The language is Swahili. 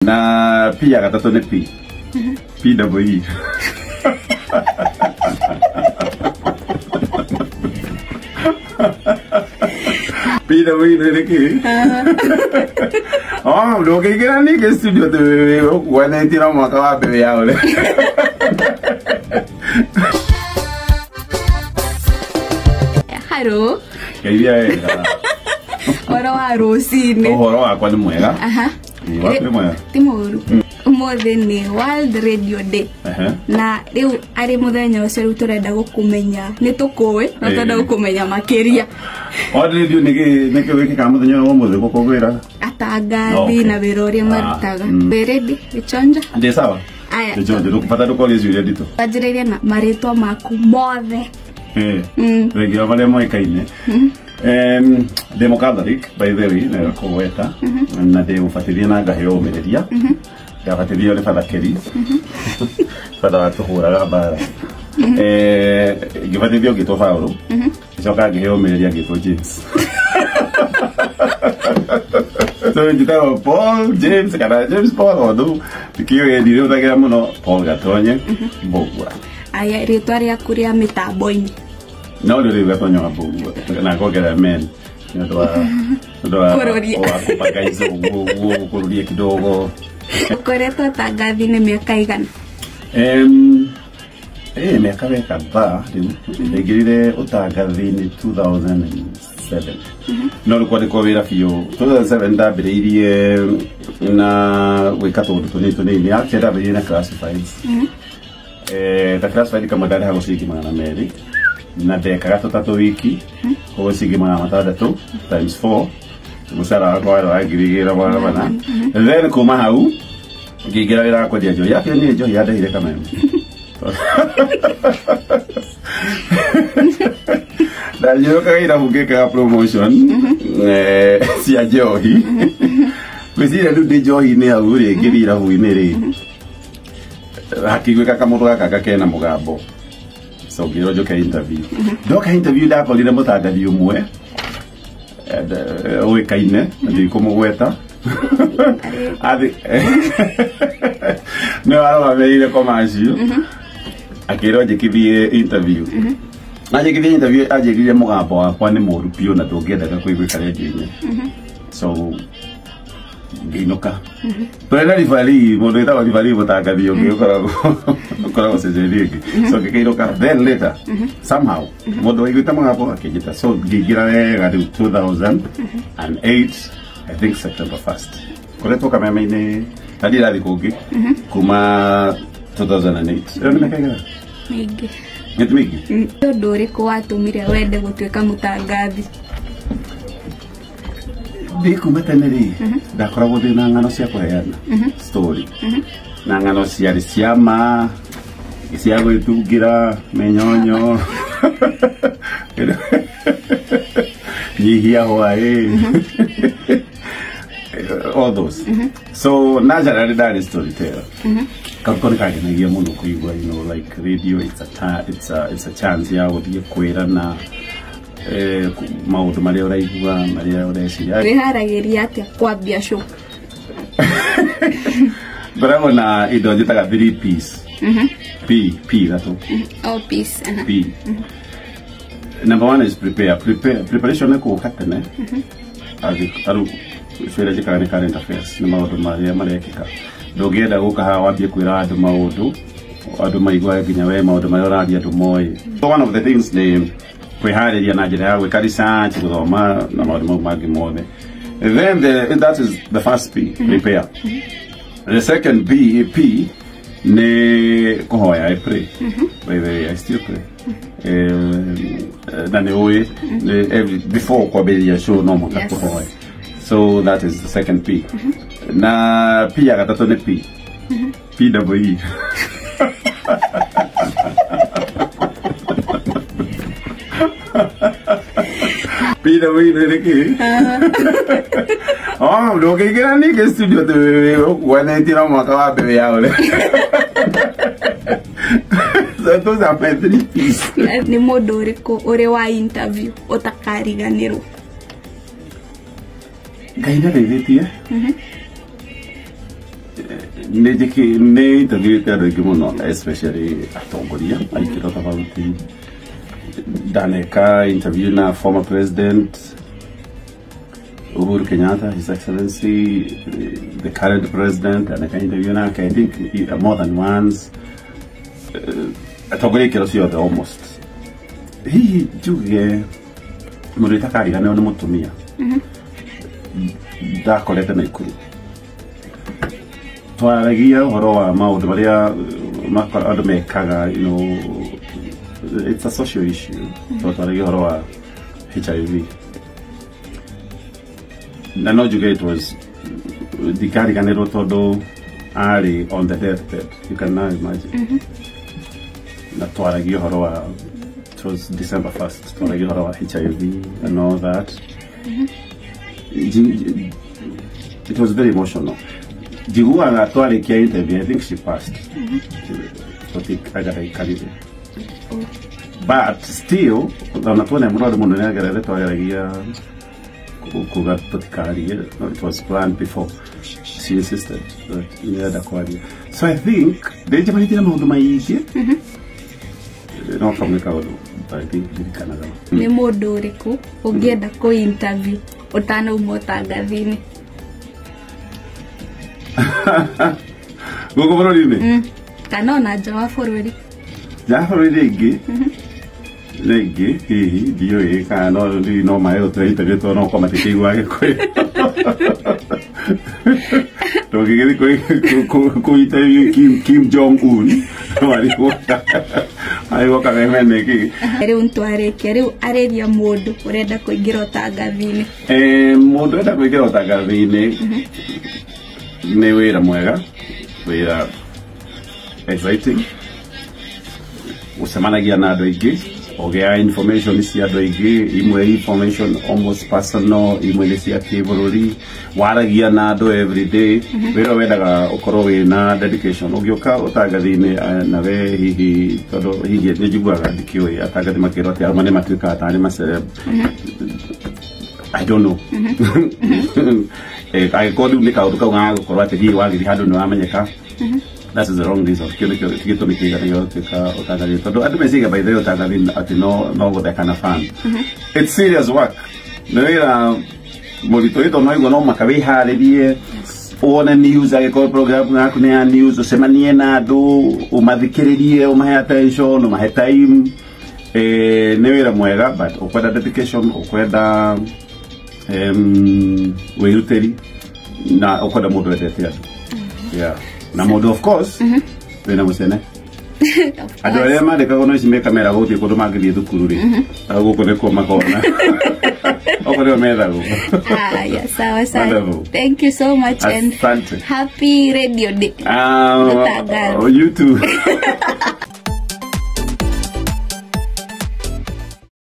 Na pia Gatonye P. PWE. PWE ni ki? Oh, lo que quieran ni que studio de cuando tiramos mwaka wa bebe yao le. Hello. Kaidia era. Ora wa rosine. Ohoro akwa ni mwega. Aha. Ni wapi mwega? Timoru. Umothe ni World Radio Day. Na riu ari muthenya ucio riu turenda gukumenya ni tukuwe na turenda gukumenya makiria. World Radio niki wikika muthenya wa muthe gukugwira atangathi na wira uria marutaga. Beredi ichonja. Ndi sawa. Aya. Ichonja ndukupata dukole ciuria ndito. Bajireria na maritwa maku mothe. Wengi wa wale moikaine. Demo Catholic by the way na kuweta na de ufuatilia na gaheo mereria ya fuatilia ile fada keri fada watu hura bara gifuatilia gito Paulo soka gaheo mereria gito James so nditao Paul James kana James Paul odu tikio ye ndio utagira muno Paul Gatonye Mbugua aya ritwa ria kuria mitambo-ini no ndio Gatonye Mbugua na kogera men ndio kururia kupakaiza kururia kidogo ukoretwo tangathi-ini miaka igana miaka weka ba ndigirire utangathi-ini 2007 no rikwa ndiko wira biu 2007 ndambiriirie na gwika tundu tunini actually ndambiriirie na classifieds the classified kama ndari hago cigi magana meri na ndekaga tutatu wiki koguo cigi magana matandatu times 4 musara wakwa wagirigira mwana bana then kuma hau ngigira wira kwendia njohi yake ni njohi yandeire kameme na nyoka ira mugeka promotion cia njohi kwizira ndu ndi njohi ni hau ri ngirira hu-ini ri hakigwika kamundu gaka gakena mugambo so ngiro njoke interview ndoka interview ndakorire mutangathi umwe uikaine ndi kumugweta athi no arwa meire commercial akiro njikithie interview na njikithie interview ajigire mugambo wakwa ni muru pio na ndungiendaga kuigwika radio-ini so nginoka twena rifari mundu itawa rifari mutangathi ungi ukoragwo ceceni so ngikinoka then later somehow mundu waigwita mugambo akijita so ngigira wega riu 2008 I think September 1st koretwo kameme-ini ndirathi kungi kuma 2008 ni mekaiga mingi niti mingi undu uriku watumire wende gutuika mutangathi kuma tene ri ndakoragwo ndina ng'ano cia kuheana story na ng'ano ciarĩ cia ma cia gwĩtungira menyonyo nyihia hwaĩ all those so naturally ndari storyteller kakoni kagenagia muno kuigua you know like radio it's a chance ya guthie kwirana maundu maria uraigua maria ureciria wiharagiria atia kwambia show bravo na indo njitaga 3 P's P gato oh peace P number 1 is preparation eko katene aru shwera jikana current affairs na maundu maria marekika ndungienda guka haha wambie kwira andu maundu andu maigua nginya we maundu maria uraria andu moi one of the things ni kwihariria na njira ya gwika research guthoma na maundu mau mangi mothe then that is the first P prepare the second P ni kuhoya I pray by the way I still pray na ni uwi before kwambĩrĩria show no mũhaka kuhoya so that is the second P na pia Gatonye P PWE PWE ni ki? Oh, lo que quieran ni que studio de cuando tiramos mwaka wa bebe yao le. So those are my 3 P's. Ni mundu uriku uri wa interview utakariganirwo Gaina ndeithĩtie ne interview te ado gimono especially atongoria aikiro tofauti daneka interview na former president Uhuru Kenyatta, His Excellency, the current president, and I can interview now. I think more than once. Atongoria kero sio almost. Hii juge murita kari kana ono mutumia. Da koleta na ikuru. Twaragia horo wa maundu maria makoro mekaga, you know, it's a social issue. Twaragia horo wa HIV. I know it was the Gariganero Todo Ali on the deathbed. You can now imagine. It was December 1st. HIV and all that. It was very emotional. Mbugua interview, I think she passed. But still, it was planned before. She insisted that so I think I think Canada. Ni modo riku ungenda ko interview utana umotanga thini. Gogo borori kana na jawa forward. Ja forward igi. Legi dio kana no mai o tre interview to no koma tiki wake kwe. To gigeri ko interview Kim Jong Un. Wali ko. Ai woka meme ki. Ere untware kere areria modo urenda kuingira utangathini. Modo urenda kuingira utangathini. Ni wira mwega. Wira exciting. Usemanagia na andu aingi. Okay, information is here information almost personal, sia kibururi, waragia nado every day. Wera wedaga okoro na dedication. Ogioka otagathine na we hihi todo hihi njiguaga ndikiwe atagathi makiro ati amane matuika atani maceleb. I don't know. I called you nika uruka nga okoro ati hihi wagi hado no amenyeka. That is the wrong reason. Kito mikiga yo tika otagathi. Todo adu mesiga by the otagathi ati no go that kind of fan. It's serious work. Nera molito ito no igo no makabe halerie. Ona news agekora program ngako ne news osemanie na do umathikiririe umahe attention umahe time newira mwega but okwenda dedication okwenda wiruteri na okwenda mundu wetete. Yeah. Na modo of course. Wena musene. Adore ma de kagono isime kamera go ti ko magli thukuru ri. Ago ko ne ko makona. Okore mera go. Yeah, sawa. Thank you so much and happy Radio Day. You too.